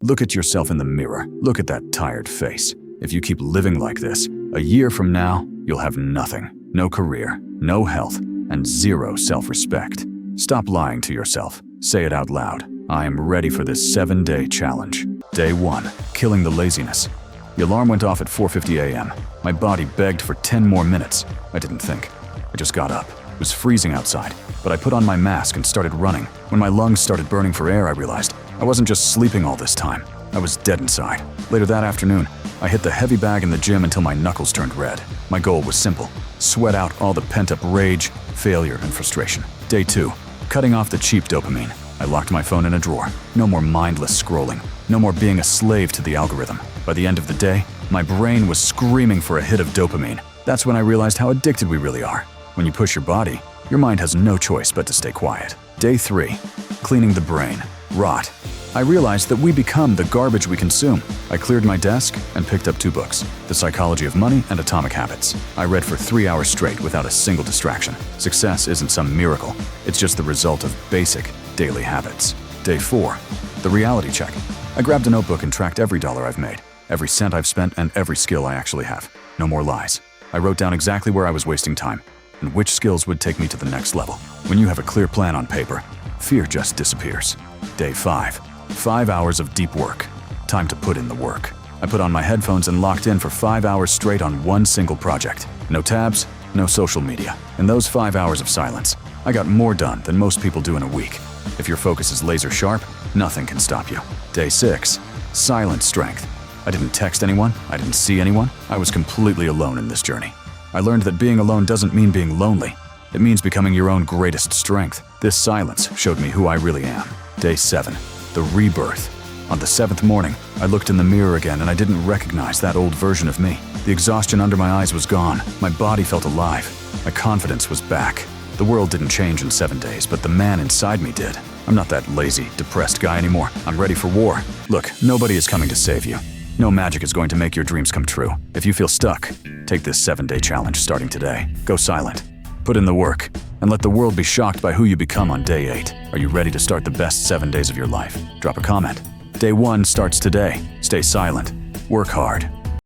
Look at yourself in the mirror. Look at that tired face. If you keep living like this, a year from now, you'll have nothing. No career, no health, and zero self-respect. Stop lying to yourself. Say it out loud. I am ready for this 7-day challenge. Day 1. Killing the laziness. The alarm went off at 4:50 a.m. My body begged for 10 more minutes. I didn't think. I just got up. It was freezing outside, but I put on my mask and started running. When my lungs started burning for air, I realized I wasn't just sleeping all this time. I was dead inside. Later that afternoon, I hit the heavy bag in the gym until my knuckles turned red. My goal was simple: sweat out all the pent-up rage, failure, and frustration. Day 2. Cutting off the cheap dopamine. I locked my phone in a drawer. No more mindless scrolling. No more being a slave to the algorithm. By the end of the day, my brain was screaming for a hit of dopamine. That's when I realized how addicted we really are. When you push your body, your mind has no choice but to stay quiet. Day 3. Cleaning the brain. Rot. I realized that we become the garbage we consume. I cleared my desk and picked up 2 books, The Psychology of Money and Atomic Habits. I read for 3 hours straight without a single distraction. Success isn't some miracle. It's just the result of basic, daily habits. Day 4. The reality check. I grabbed a notebook and tracked every dollar I've made, every cent I've spent, and every skill I actually have. No more lies. I wrote down exactly where I was wasting time and which skills would take me to the next level. When you have a clear plan on paper, fear just disappears. Day 5. 5 hours of deep work. Time to put in the work. I put on my headphones and locked in for 5 hours straight on one single project. No tabs, no social media. In those 5 hours of silence, I got more done than most people do in a week. If your focus is laser sharp, nothing can stop you. Day 6. Silent strength. I didn't text anyone, I didn't see anyone. I was completely alone in this journey. I learned that being alone doesn't mean being lonely. It means becoming your own greatest strength. This silence showed me who I really am. Day 7. The rebirth. On the 7th morning, I looked in the mirror again and I didn't recognize that old version of me. The exhaustion under my eyes was gone. My body felt alive. My confidence was back. The world didn't change in 7 days, but the man inside me did. I'm not that lazy, depressed guy anymore. I'm ready for war. Look, nobody is coming to save you. No magic is going to make your dreams come true. If you feel stuck, take this 7-day challenge starting today. Go silent. Put in the work, and let the world be shocked by who you become on day 8. Are you ready to start the best 7 days of your life? Drop a comment. Day 1 starts today. Stay silent. Work hard.